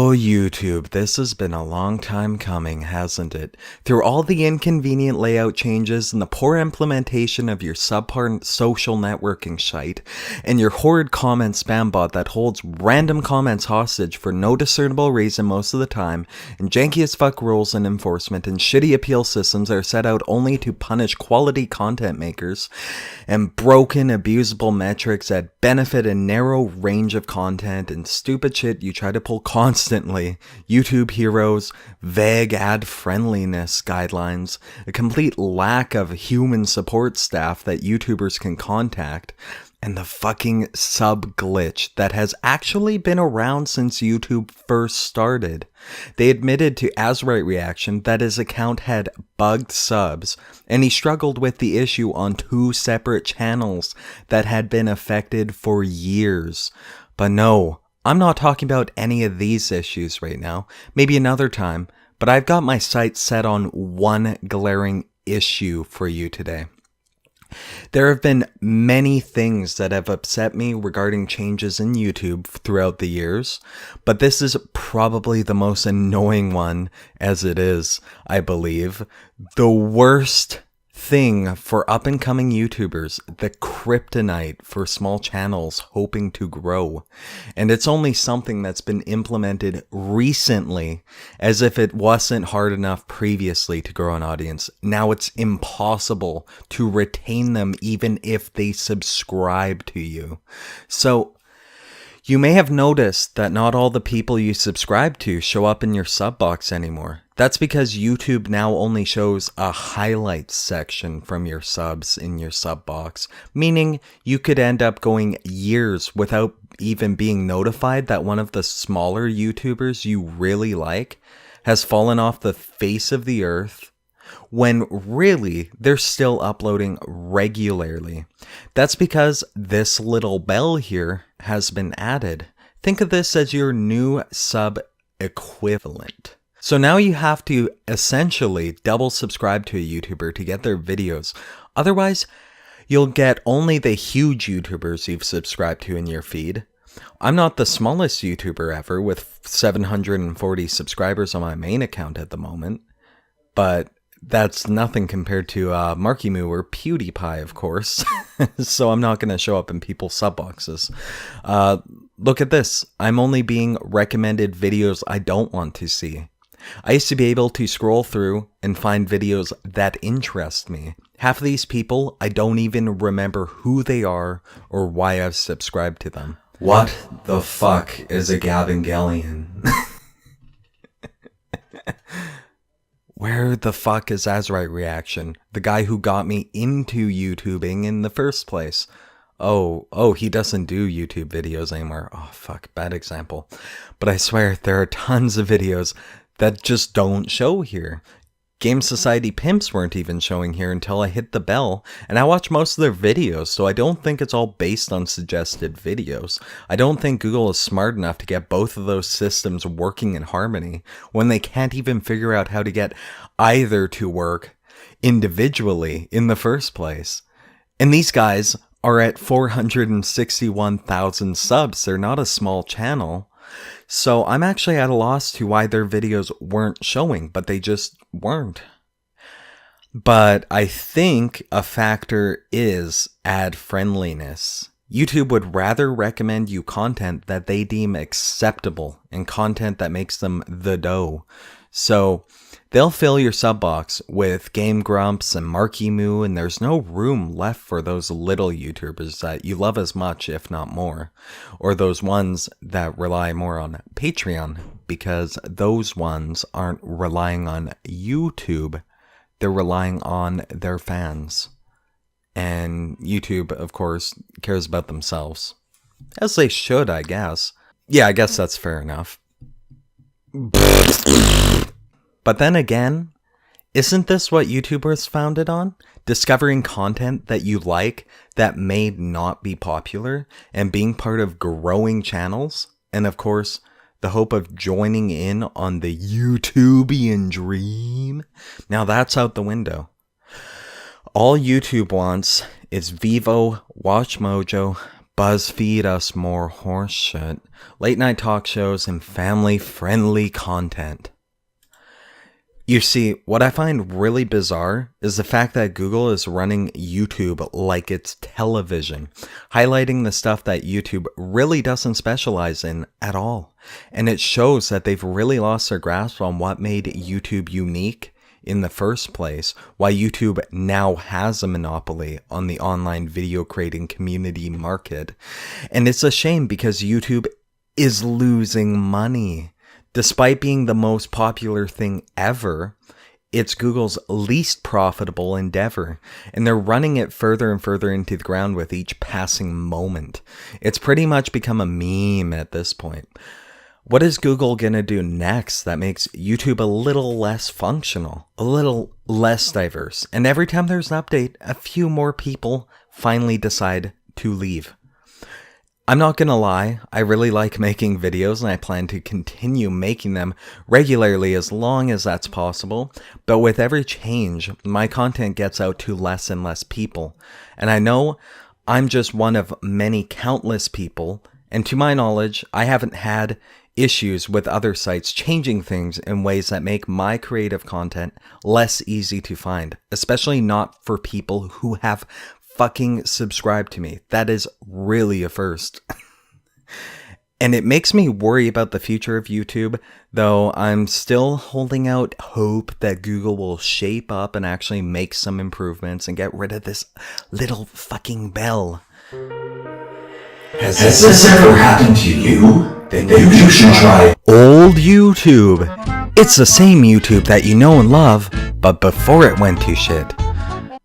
Oh, YouTube, this has been a long time coming, hasn't it? Through all the inconvenient layout changes and the poor implementation of your subpar social networking shite, and your horrid comment spam bot that holds random comments hostage for no discernible reason most of the time, and janky as fuck rules and enforcement, and shitty appeal systems that are set out only to punish quality content makers, and broken, abusable metrics that benefit a narrow range of content, and stupid shit you try to pull constantly, YouTube heroes, vague ad friendliness guidelines, a complete lack of human support staff that YouTubers can contact, and the fucking sub glitch that has actually been around since YouTube first started. They admitted to Azrite Reaction that his account had bugged subs, and he struggled with the issue on 2 separate channels that had been affected for years. But no, I'm not talking about any of these issues right now, maybe another time, but I've got my sights set on one glaring issue for you today. There have been many things that have upset me regarding changes in YouTube throughout the years, but this is probably the most annoying one as it is, I believe. The worst thing for up-and-coming YouTubers, the Kryptonite for small channels hoping to grow. And it's only something that's been implemented recently, as if it wasn't hard enough previously to grow an audience. Now it's impossible to retain them even if they subscribe to you. So you may have noticed that not all the people you subscribe to show up in your sub box anymore. That's because YouTube now only shows a highlights section from your subs in your sub box, meaning you could end up going years without even being notified that one of the smaller YouTubers you really like has fallen off the face of the earth, when really they're still uploading regularly. That's because this little bell here has been added. Think of this as your new sub equivalent. So now you have to essentially double subscribe to a YouTuber to get their videos. Otherwise, you'll get only the huge YouTubers you've subscribed to in your feed. I'm not the smallest YouTuber ever with 740 subscribers on my main account at the moment, but that's nothing compared to Marky Moo or PewDiePie, of course. So I'm not going to show up in people's sub boxes. Look at this. I'm only being recommended videos I don't want to see. I used to be able to scroll through and find videos that interest me. Half of these people, I don't even remember who they are or why I've subscribed to them. What the fuck is a Gavangelion? Where the fuck is Azrite Reaction? The guy who got me into YouTubing in the first place. Oh, he doesn't do YouTube videos anymore. Oh, fuck, bad example. But I swear, there are tons of videos that just don't show here. Game Society Pimps weren't even showing here until I hit the bell, and I watch most of their videos, so I don't think it's all based on suggested videos. I don't think Google is smart enough to get both of those systems working in harmony when they can't even figure out how to get either to work individually in the first place. And these guys are at 461,000 subs. They're not a small channel. So I'm actually at a loss to why their videos weren't showing, but they just weren't. But I think a factor is ad friendliness. YouTube would rather recommend you content that they deem acceptable and content that makes them the dough. So they'll fill your sub box with Game Grumps and Marky Moo, and there's no room left for those little YouTubers that you love as much, if not more. Or those ones that rely more on Patreon, because those ones aren't relying on YouTube, they're relying on their fans. And YouTube, of course, cares about themselves. As they should, I guess. Yeah, I guess that's fair enough. But then again, isn't this what YouTube was founded on? Discovering content that you like that may not be popular and being part of growing channels. And of course, the hope of joining in on the YouTubian dream. Now that's out the window. All YouTube wants is Vivo, WatchMojo, BuzzFeed us more horseshit, late night talk shows, and family-friendly content. You see, what I find really bizarre is the fact that Google is running YouTube like it's television, highlighting the stuff that YouTube really doesn't specialize in at all. And it shows that they've really lost their grasp on what made YouTube unique in the first place, why YouTube now has a monopoly on the online video creating community market. And it's a shame because YouTube is losing money. Despite being the most popular thing ever, it's Google's least profitable endeavor, and they're running it further and further into the ground with each passing moment. It's pretty much become a meme at this point. What is Google gonna do next that makes YouTube a little less functional, a little less diverse? And every time there's an update, a few more people finally decide to leave. I'm not gonna lie, I really like making videos and I plan to continue making them regularly as long as that's possible, but with every change, my content gets out to less and less people. And I know I'm just one of many countless people, and to my knowledge, I haven't had issues with other sites changing things in ways that make my creative content less easy to find, especially not for people who have fucking subscribe to me. That is really a first. And it makes me worry about the future of YouTube, though I'm still holding out hope that Google will shape up and actually make some improvements and get rid of this little fucking bell. Has this ever happened to you? Then you should try old YouTube. It's the same YouTube that you know and love, but before it went to shit.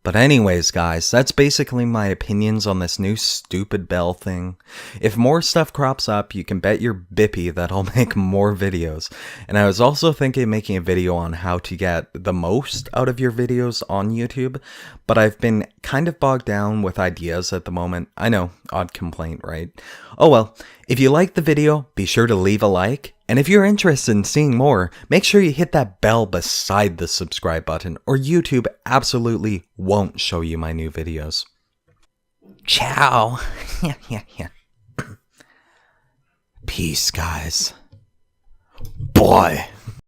But anyways, guys, that's basically my opinions on this new stupid bell thing. If more stuff crops up, you can bet your bippy that I'll make more videos. And I was also thinking of making a video on how to get the most out of your videos on YouTube, but I've been kind of bogged down with ideas at the moment. I know, odd complaint, right? Oh well, if you liked the video, be sure to leave a like. And if you're interested in seeing more, make sure you hit that bell beside the subscribe button, or YouTube absolutely won't show you my new videos. Ciao. Peace, guys. Boy.